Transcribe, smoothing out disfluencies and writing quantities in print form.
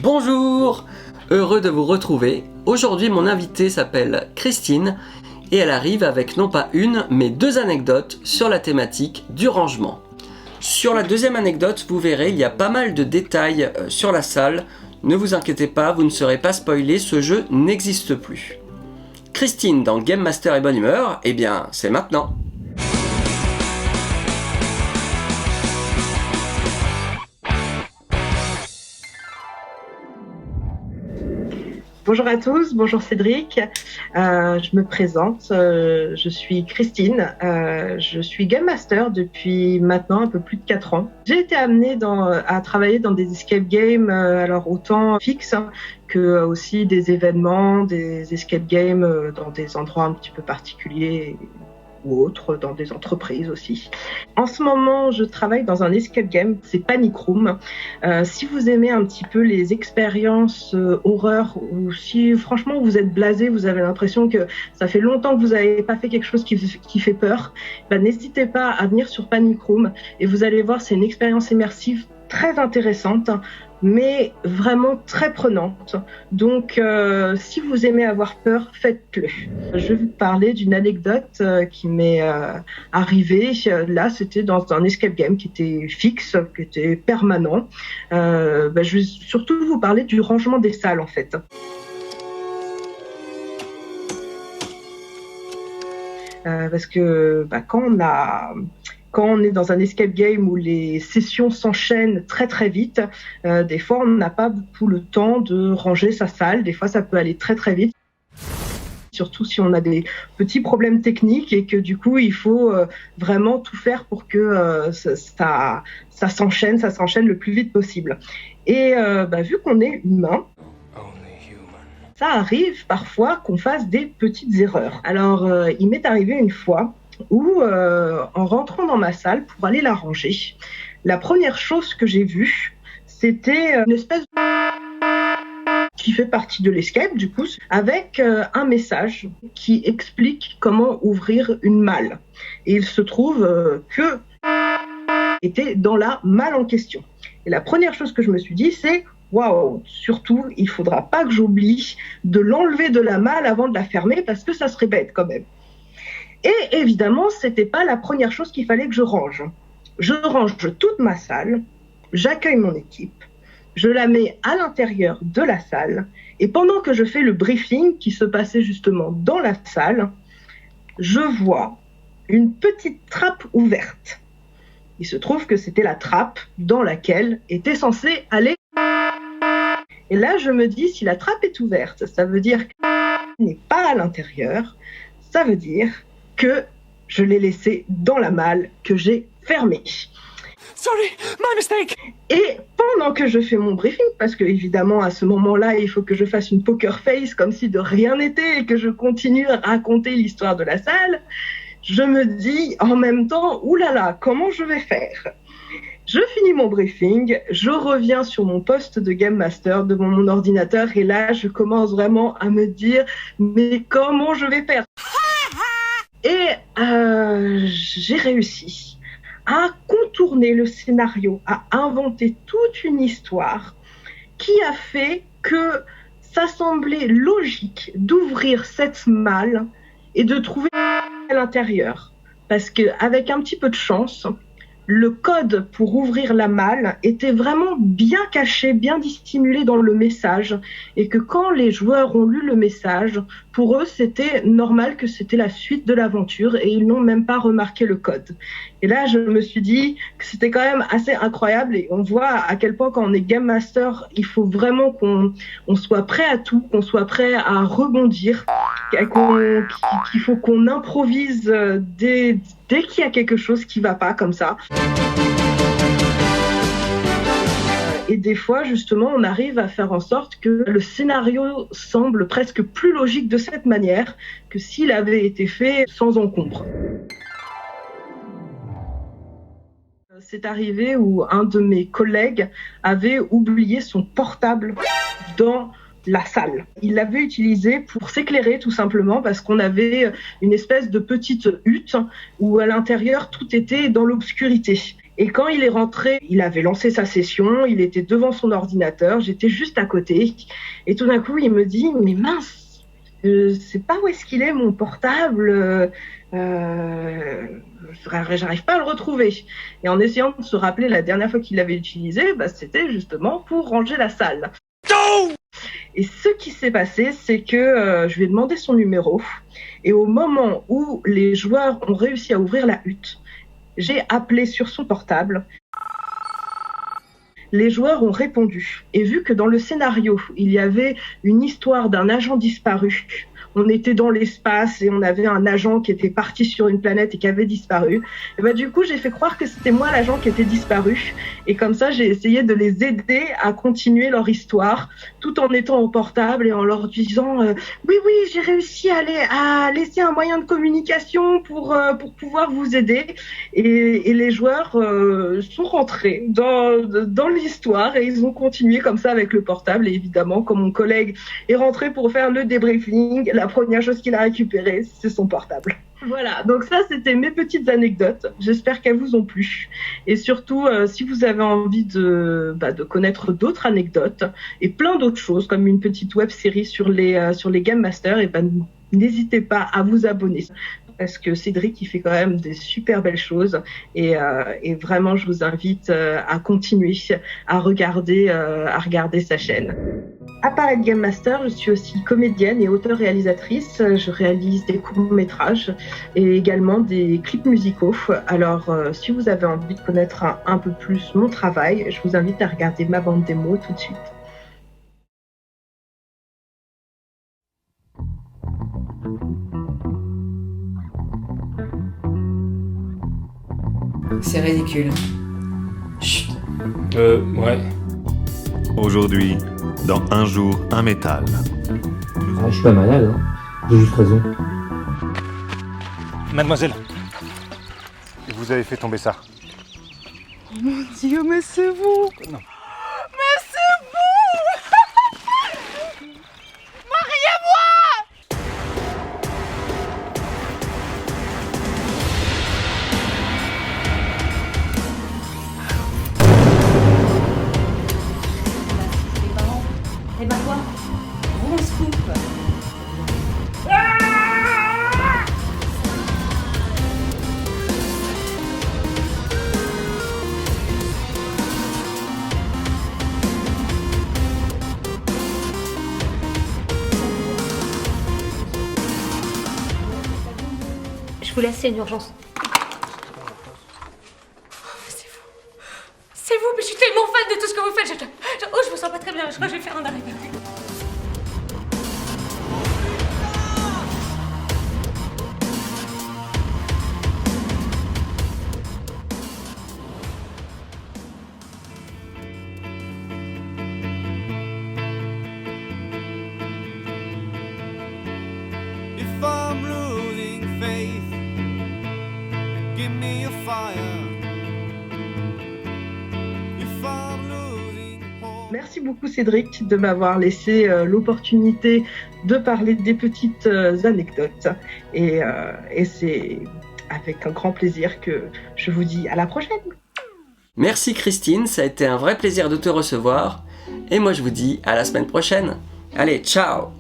Bonjour, heureux de vous retrouver. Aujourd'hui, mon invitée s'appelle Christine et elle arrive avec non pas une, mais deux anecdotes sur la thématique du rangement. Sur la deuxième anecdote, vous verrez, il y a pas mal de détails sur la salle. Ne vous inquiétez pas, vous ne serez pas spoilé, ce jeu n'existe plus. Christine dans Game Master et Bonne Humeur, eh bien, c'est maintenant. Bonjour à tous, bonjour Cédric, je me présente, je suis Christine, je suis Game Master depuis maintenant un peu plus de 4 ans. J'ai été amenée à travailler dans des escape games, alors autant fixes que aussi des événements, des escape games dans des endroits un petit peu particuliers ou autres, dans des entreprises aussi. En ce moment, je travaille dans un escape game, c'est Panic Room. Si vous aimez un petit peu les expériences horreur, ou si franchement vous êtes blasé, vous avez l'impression que ça fait longtemps que vous n'avez pas fait quelque chose qui fait peur, n'hésitez pas à venir sur Panic Room et vous allez voir, c'est une expérience immersive très intéressante, mais vraiment très prenante. Donc, si vous aimez avoir peur, faites-le. Je vais vous parler d'une anecdote qui m'est arrivée. Là, c'était dans un escape game qui était fixe, qui était permanent. Je vais surtout vous parler du rangement des salles, en fait. Parce que quand on est dans un escape game où les sessions s'enchaînent très très vite, des fois on n'a pas beaucoup le temps de ranger sa salle, des fois ça peut aller très très vite. Surtout si on a des petits problèmes techniques et que du coup il faut vraiment tout faire pour que ça s'enchaîne le plus vite possible. Et vu qu'on est humain, ça arrive parfois qu'on fasse des petites erreurs. Alors il m'est arrivé une fois où, en rentrant dans ma salle pour aller la ranger, la première chose que j'ai vue, c'était une espèce qui fait partie de l'escape, du coup, avec un message qui explique comment ouvrir une malle. Et il se trouve que était dans la malle en question. Et la première chose que je me suis dit, c'est waouh, surtout, il ne faudra pas que j'oublie de l'enlever de la malle avant de la fermer parce que ça serait bête quand même. Et évidemment, c'était pas la première chose qu'il fallait que je range. Je range toute ma salle, j'accueille mon équipe, je la mets à l'intérieur de la salle, et pendant que je fais le briefing qui se passait justement dans la salle, je vois une petite trappe ouverte. Il se trouve que c'était la trappe dans laquelle était censé aller. Et là, je me dis, si la trappe est ouverte, ça veut dire qu'elle n'est pas à l'intérieur, ça veut dire que je l'ai laissé dans la malle que j'ai fermée. Sorry, my mistake. Et pendant que je fais mon briefing, parce que évidemment à ce moment-là, il faut que je fasse une poker face comme si de rien n'était et que je continue à raconter l'histoire de la salle, je me dis en même temps, oulala, comment je vais faire ? Je finis mon briefing, je reviens sur mon poste de Game Master devant mon ordinateur et là, je commence vraiment à me dire, mais comment je vais faire ? Et j'ai réussi à contourner le scénario, à inventer toute une histoire qui a fait que ça semblait logique d'ouvrir cette malle et de trouver à l'intérieur. Parce qu'avec un petit peu de chance, le code pour ouvrir la malle était vraiment bien caché, bien dissimulé dans le message et que quand les joueurs ont lu le message, pour eux, c'était normal que c'était la suite de l'aventure et ils n'ont même pas remarqué le code. Et là, je me suis dit que c'était quand même assez incroyable et on voit à quel point quand on est Game Master, il faut vraiment qu'on soit prêt à tout, qu'on soit prêt à rebondir, qu'il faut qu'on improvise dès qu'il y a quelque chose qui va pas comme ça. Et des fois, justement, on arrive à faire en sorte que le scénario semble presque plus logique de cette manière que s'il avait été fait sans encombre. C'est arrivé où un de mes collègues avait oublié son portable dans la salle. Il l'avait utilisé pour s'éclairer tout simplement parce qu'on avait une espèce de petite hutte où à l'intérieur tout était dans l'obscurité. Et quand il est rentré, il avait lancé sa session, il était devant son ordinateur, j'étais juste à côté. Et tout d'un coup, il me dit « Mais mince, je sais pas où est-ce qu'il est mon portable, j'arrive pas à le retrouver. » Et en essayant de se rappeler la dernière fois qu'il l'avait utilisé, c'était justement pour ranger la salle. Et ce qui s'est passé, c'est que je lui ai demandé son numéro. Et au moment où les joueurs ont réussi à ouvrir la hutte, j'ai appelé sur son portable. Les joueurs ont répondu. Et vu que dans le scénario, il y avait une histoire d'un agent disparu, on était dans l'espace et on avait un agent qui était parti sur une planète et qui avait disparu. Et du coup, j'ai fait croire que c'était moi l'agent qui était disparu. Et comme ça, j'ai essayé de les aider à continuer leur histoire, tout en étant au portable et en leur disant oui, j'ai réussi à laisser un moyen de communication pour pouvoir vous aider. Et les joueurs sont rentrés dans l'histoire et ils ont continué comme ça avec le portable. Et évidemment, quand mon collègue est rentré pour faire le débriefing, la première chose qu'il a récupérée, c'est son portable. Voilà, donc ça, c'était mes petites anecdotes. J'espère qu'elles vous ont plu. Et surtout, si vous avez envie de connaître d'autres anecdotes et plein d'autres choses, comme une petite web-série sur les Game Masters, n'hésitez pas à vous abonner. Parce que Cédric, il fait quand même des super belles choses. Et vraiment, je vous invite à continuer à regarder sa chaîne. À part être Game Master, je suis aussi comédienne et auteure-réalisatrice. Je réalise des courts-métrages et également des clips musicaux. Alors, si vous avez envie de connaître un peu plus mon travail, je vous invite à regarder ma bande démo tout de suite. C'est ridicule. Chut. Ouais. Aujourd'hui, dans Un jour, un métal. Ah, je suis pas malade, hein. J'ai juste raison. Mademoiselle, vous avez fait tomber ça. Mon Dieu, mais c'est vous! Non. Mais c'est vous! Mariez-moi! Et bah quoi? Gros scoop. Je vous laisse, c'est une urgence. C'est vous, mais je suis tellement fan de tout ce que vous faites. Je me sens pas très bien, je crois que je vais faire un arrêt. If I'm losing faith, give me a fire. Merci beaucoup Cédric de m'avoir laissé l'opportunité de parler des petites anecdotes et c'est avec un grand plaisir que je vous dis à la prochaine. Merci Christine, ça a été un vrai plaisir de te recevoir et moi je vous dis à la semaine prochaine. Allez, ciao!